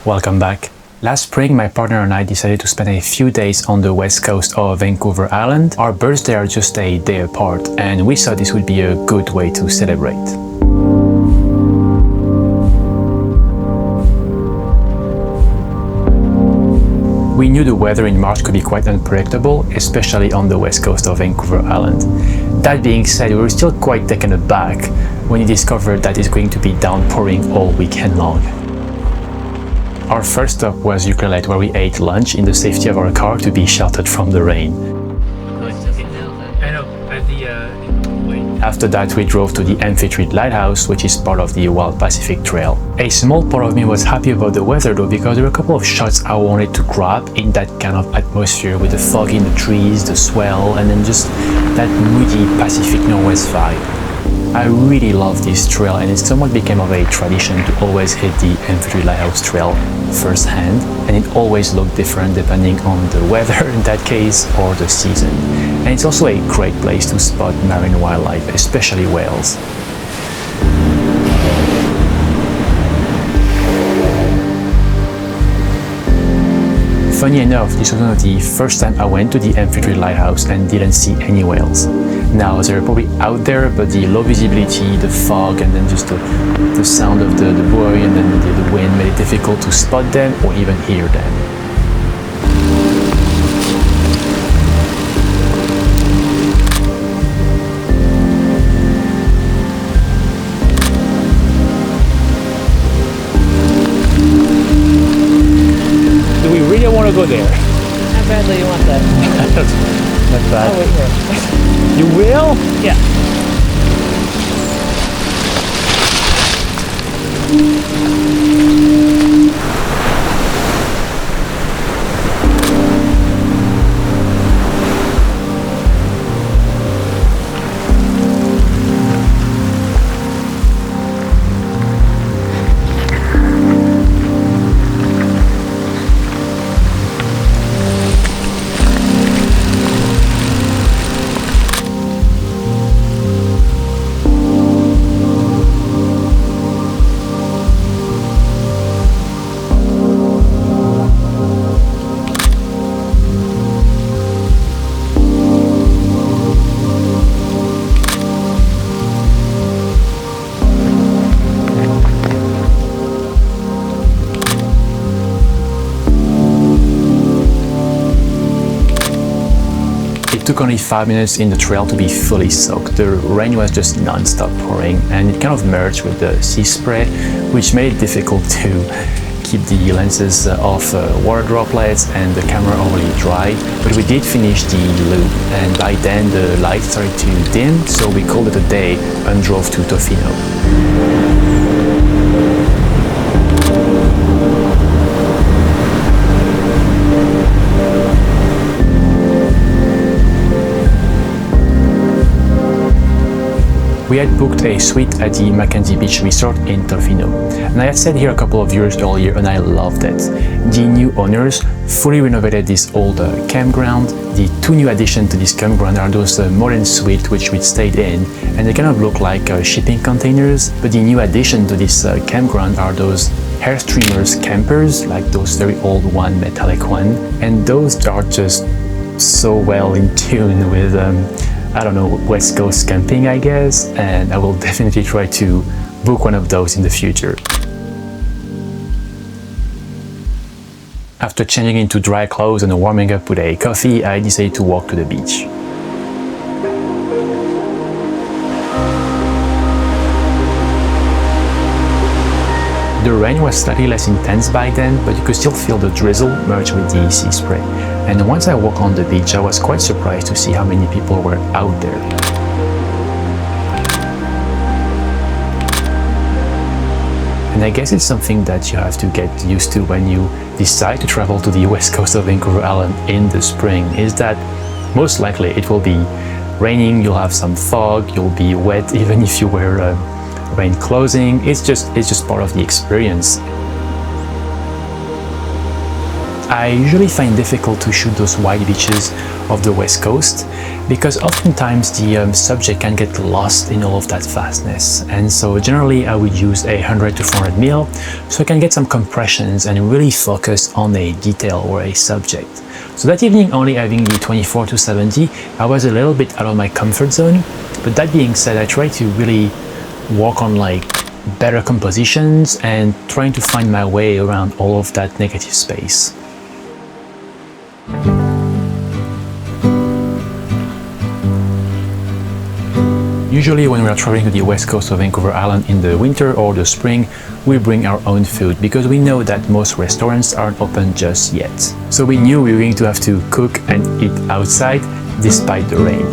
Welcome back. Last spring, my partner and I decided to spend a few days on the west coast of Vancouver Island. Our birthdays are just a day apart, and we thought this would be a good way to celebrate. We knew the weather in March could be quite unpredictable, especially on the west coast of Vancouver Island. That being said, we were still quite taken aback when we discovered that it's going to be downpouring all weekend long. Our first stop was Ucluelet, where we ate lunch in the safety of our car to be sheltered from the rain. After that, we drove to the Amphitrite Lighthouse, which is part of the Wild Pacific Trail. A small part of me was happy about the weather though, because there were a couple of shots I wanted to grab in that kind of atmosphere with the fog in the trees, the swell, and then just that moody Pacific Northwest vibe. I really love this trail, and it somewhat became of a tradition to always hit the Amphitrite Lighthouse Trail firsthand, and it always looked different depending on the weather in that case or the season. And it's also a great place to spot marine wildlife, especially whales. Funny enough, this was one of the first time I went to the Amphitrite Lighthouse and didn't see any whales. Now, they're probably out there, but the low visibility, the fog, and then just the sound of the buoy and then the wind made it difficult to spot them or even hear them. Do we really want to go there? How badly do you want that? Not bad. I'll wait here. You will? Yeah. It took only 5 minutes in the trail to be fully soaked. The rain was just non-stop pouring, and it kind of merged with the sea spray, which made it difficult to keep the lenses off water droplets and the camera overly dry. But we did finish the loop, and by then the light started to dim, so we called it a day and drove to Tofino. We had booked a suite at the Mackenzie Beach Resort in Tofino, and I had stayed here a couple of years earlier and I loved it. The new owners fully renovated this old campground. The two new additions to this campground are those modern suites which we stayed in, and they kind of look like shipping containers, but the new addition to this campground are those hair streamers campers, like those very old one, metallic one, and those are just so well in tune with I don't know, West Coast camping, I guess, and I will definitely try to book one of those in the future. After changing into dry clothes and warming up with a coffee, I decided to walk to the beach. The rain was slightly less intense by then, but you could still feel the drizzle merge with the sea spray. And once I walked on the beach, I was quite surprised to see how many people were out there. And I guess it's something that you have to get used to when you decide to travel to the west coast of Vancouver Island in the spring, is that most likely it will be raining, you'll have some fog, you'll be wet even if you wear rain clothing. It's just part of the experience. I usually find difficult to shoot those wide beaches of the west coast because oftentimes the subject can get lost in all of that vastness, and so generally I would use a 100 to 400 mil so I can get some compressions and really focus on a detail or a subject. So that evening, only having the 24 to 70, I was a little bit out of my comfort zone, but that being said, I tried to really work on like better compositions and trying to find my way around all of that negative space. Usually when we are traveling to the west coast of Vancouver Island in the winter or the spring, we bring our own food because we know that most restaurants aren't open just yet. So we knew we were going to have to cook and eat outside despite the rain.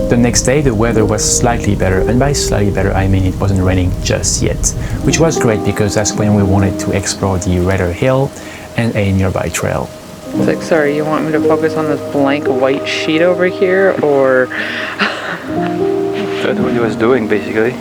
The next day the weather was slightly better, and by slightly better I mean it wasn't raining just yet, which was great because that's when we wanted to explore the Redder Hill and a nearby trail. It's like, sorry, you want me to focus on this blank white sheet over here, or? That's what he was doing basically.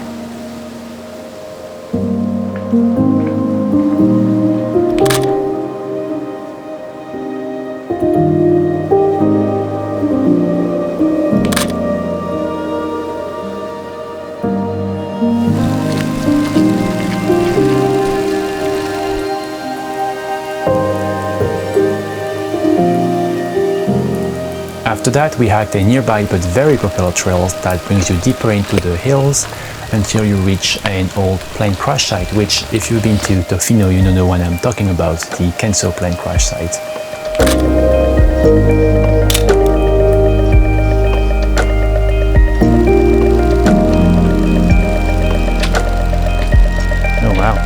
After that, we hiked a nearby but very popular trail that brings you deeper into the hills until you reach an old plane crash site, which, if you've been to Tofino, you know the one I'm talking about, the Kenso plane crash site. Oh wow.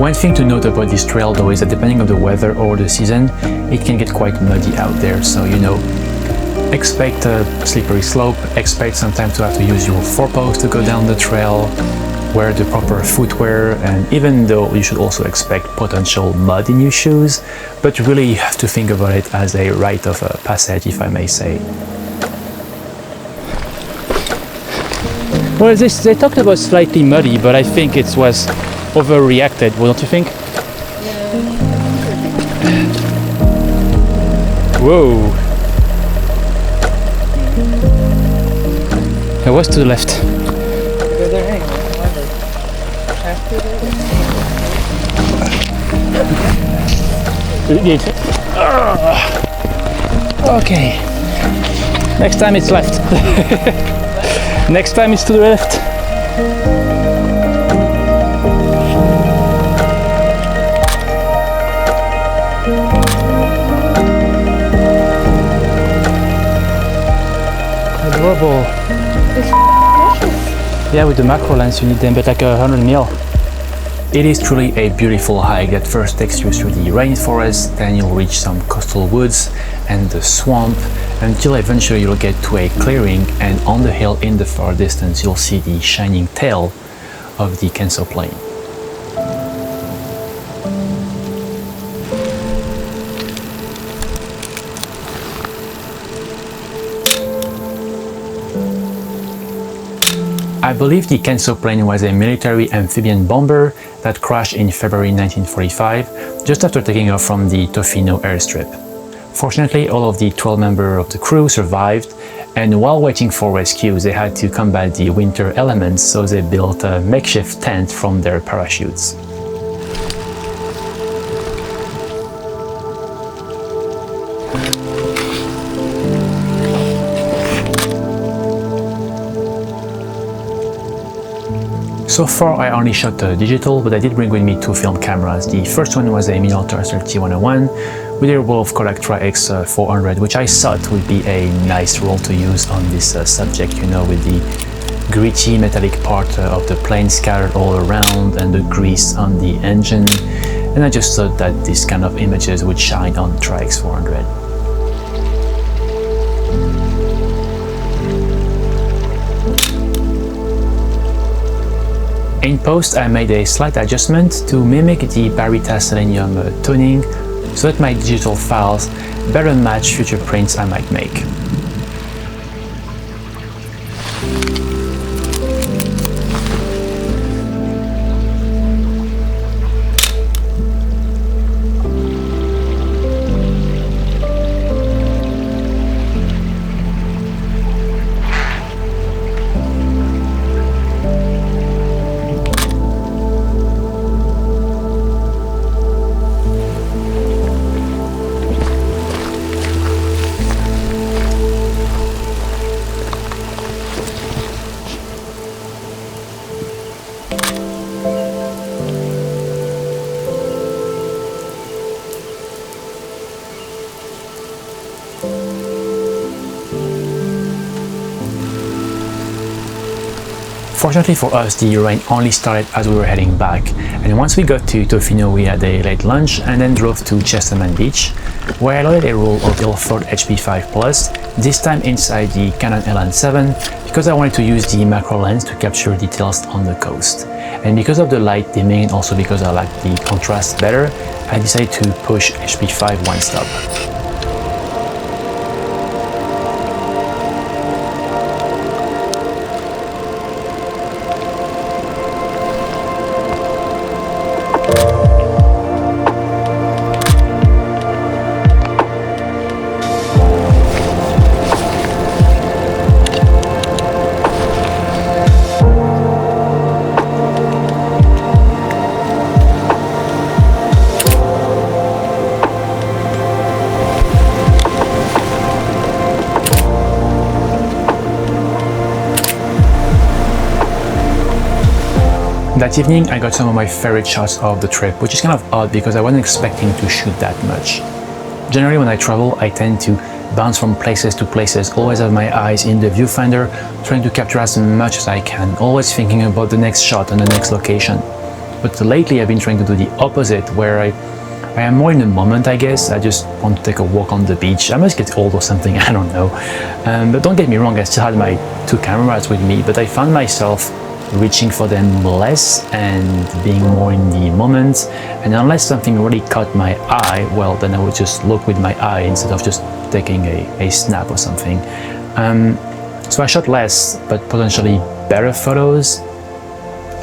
One thing to note about this trail though is that depending on the weather or the season, it can get quite muddy out there, so you know, expect a slippery slope, expect sometimes to have to use your forepaws to go down the trail, wear the proper footwear, and even though you should also expect potential mud in your shoes, but really you have to think about it as a rite of passage, if I may say. Well, they talked about slightly muddy, but I think it was overreacted, well, don't you think? Whoa! I was to the left. Go there, hang on. Okay. Next time it's left. Next time it's to the left. Adorable. Yeah, with the macro lens you need them, but like 100 mil. It is truly a beautiful hike that first takes you through the rainforest, then you'll reach some coastal woods and the swamp, until eventually you'll get to a clearing, and on the hill in the far distance you'll see the shining tail of the Kenso plane. I believe the Kenso plane was a military amphibian bomber that crashed in February 1945, just after taking off from the Tofino airstrip. Fortunately, all of the 12 members of the crew survived, and while waiting for rescue, they had to combat the winter elements, so they built a makeshift tent from their parachutes. So far I only shot digital, but I did bring with me two film cameras. The first one was a Minolta T101 with a roll of Kodak Tri-X 400, which I thought would be a nice roll to use on this subject, you know, with the gritty metallic part of the plane scattered all around and the grease on the engine. And I just thought that this kind of images would shine on Tri-X 400. In post, I made a slight adjustment to mimic the Barita Selenium toning so that my digital files better match future prints I might make. Fortunately for us, the rain only started as we were heading back, and once we got to Tofino we had a late lunch and then drove to Chesterman Beach, where I loaded a roll of Ilford HP5 Plus, this time inside the Canon LN7 because I wanted to use the macro lens to capture details on the coast. And because of the light dimming and also because I liked the contrast better, I decided to push HP5 one stop. That evening I got some of my favorite shots of the trip, which is kind of odd because I wasn't expecting to shoot that much. Generally when I travel I tend to bounce from places to places, always have my eyes in the viewfinder, trying to capture as much as I can, always thinking about the next shot and the next location. But lately I've been trying to do the opposite, where I am more in the moment, I guess. I just want to take a walk on the beach. I must get old or something, I don't know. But don't get me wrong, I still had my two cameras with me, but I found myself reaching for them less and being more in the moment. And unless something really caught my eye, well, then I would just look with my eye instead of just taking a snap or something. So I shot less, but potentially better photos.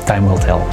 Time will tell.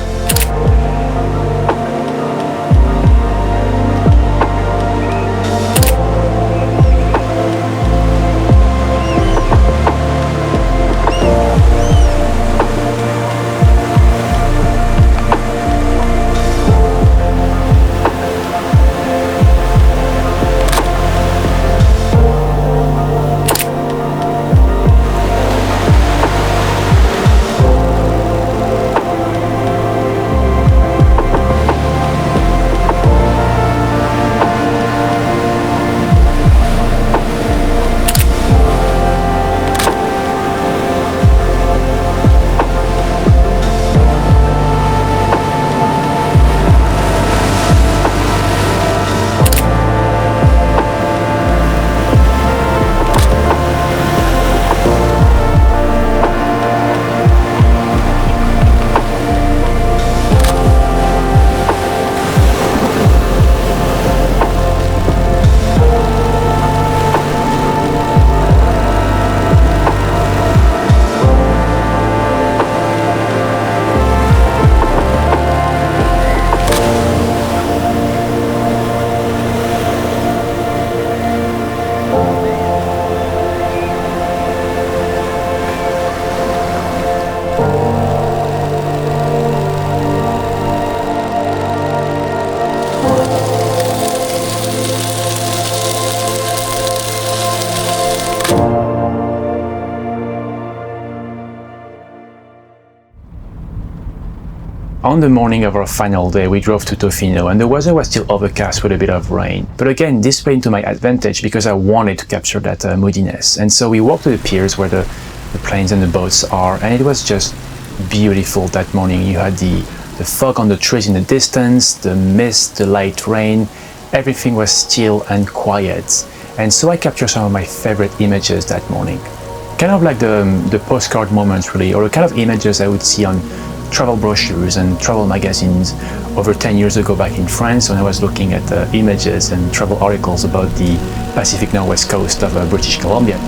On the morning of our final day, we drove to Tofino and the weather was still overcast with a bit of rain. But again, this played to my advantage because I wanted to capture that moodiness. And so we walked to the piers where the planes and the boats are, and it was just beautiful that morning. You had the fog on the trees in the distance, the mist, the light rain, everything was still and quiet. And so I captured some of my favorite images that morning. Kind of like the postcard moments really, or the kind of images I would see on travel brochures and travel magazines over 10 years ago back in France when I was looking at images and travel articles about the Pacific Northwest coast of British Columbia.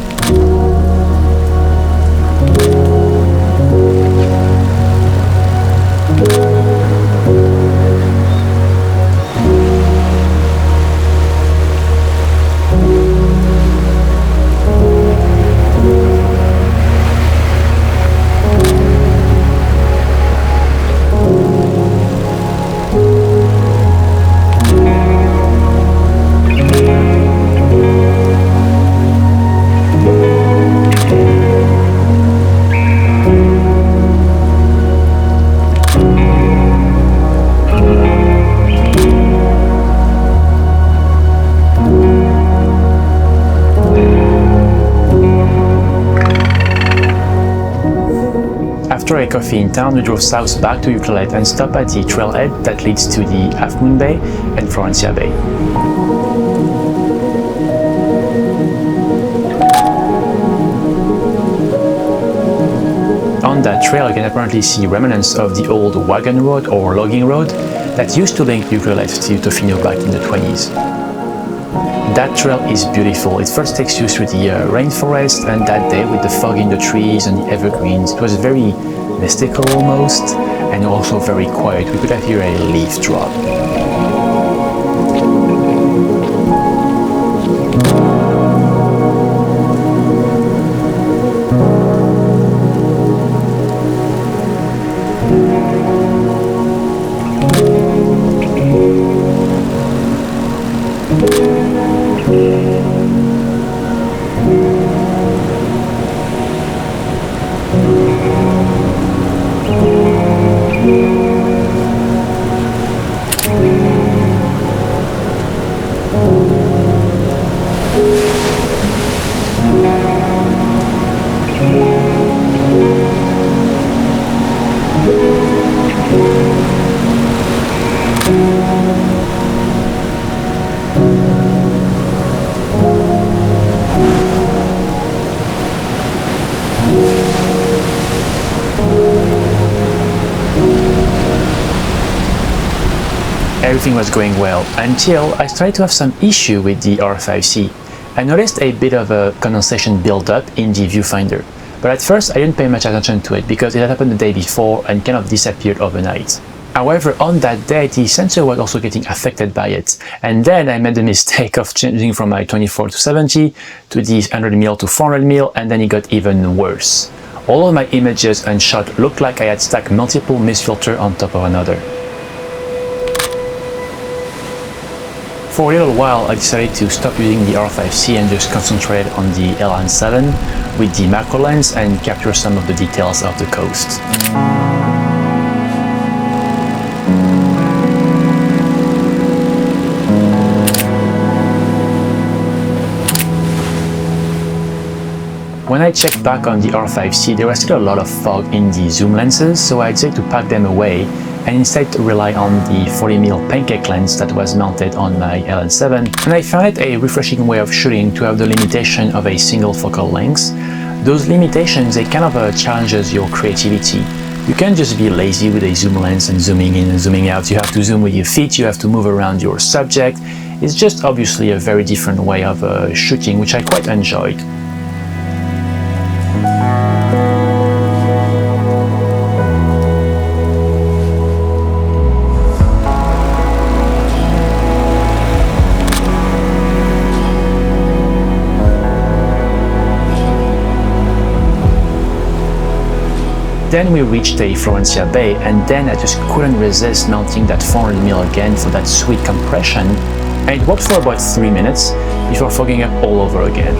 After a coffee in town, we drove south back to Ucluelet and stopped at the trailhead that leads to the Half Moon Bay and Florencia Bay. On that trail, you can apparently see remnants of the old wagon road or logging road that used to link Ucluelet to Tofino back in the 20s. That trail is beautiful. It first takes you through the rainforest, and that day with the fog in the trees and the evergreens, it was very mystical almost, and also very quiet. We could have heard a leaf drop. Everything was going well until I started to have some issue with the R5C. I noticed a bit of a condensation build-up in the viewfinder, but at first I didn't pay much attention to it because it had happened the day before and kind of disappeared overnight. However, on that day, the sensor was also getting affected by it, and then I made the mistake of changing from my 24 to 70 to the 100mm to 400mm, and then it got even worse. All of my images and shot looked like I had stacked multiple mist filters on top of another. For a little while, I decided to stop using the R5C and just concentrate on the LN7 with the macro lens and capture some of the details of the coast. When I checked back on the R5C, there was still a lot of fog in the zoom lenses, so I decided to pack them away and instead rely on the 40mm pancake lens that was mounted on my LN7. And I found it a refreshing way of shooting to have the limitation of a single focal length. Those limitations, they kind of challenges your creativity. You can't just be lazy with a zoom lens and zooming in and zooming out. You have to zoom with your feet, you have to move around your subject. It's just obviously a very different way of shooting, which I quite enjoyed. Then we reached a Florencia Bay, and then I just couldn't resist mounting that 400mm again for that sweet compression, and it worked for about 3 minutes before fogging up all over again.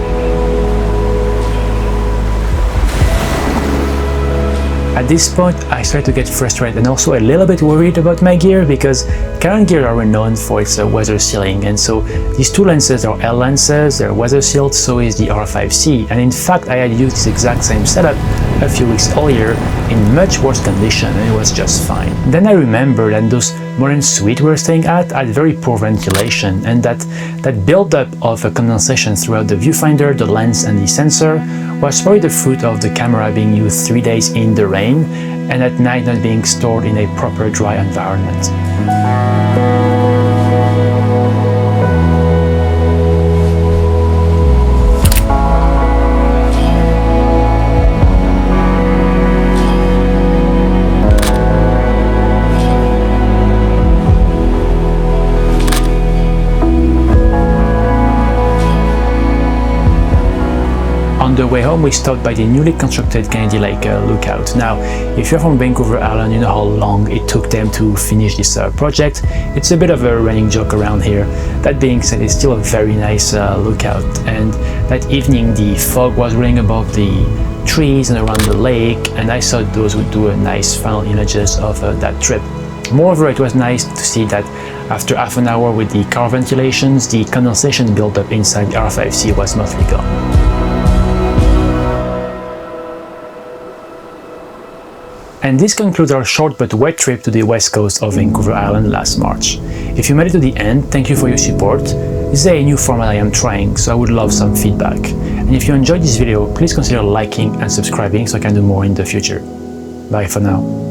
At this point, I started to get frustrated and also a little bit worried about my gear because Canon gear are renowned for its weather sealing, and so these two lenses are L lenses, they're weather sealed, so is the R5C, and in fact I had used this exact same setup a few weeks earlier in much worse condition and it was just fine. Then I remembered that those modern suites we were staying at had very poor ventilation, and that buildup of condensation throughout the viewfinder, the lens and the sensor was probably the fruit of the camera being used 3 days in the rain and at night not being stored in a proper dry environment. On the way home, we stopped by the newly constructed Kennedy Lake lookout. Now, if you're from Vancouver Island, you know how long it took them to finish this project. It's a bit of a running joke around here. That being said, it's still a very nice lookout. And that evening, the fog was rolling above the trees and around the lake, and I thought those would do a nice final images of that trip. Moreover, it was nice to see that after half an hour with the car ventilations, the condensation buildup inside the R5C was mostly gone. And this concludes our short but wet trip to the west coast of Vancouver Island last March. If you made it to the end, thank you for your support. This is a new format I am trying, so I would love some feedback. And if you enjoyed this video, please consider liking and subscribing so I can do more in the future. Bye for now.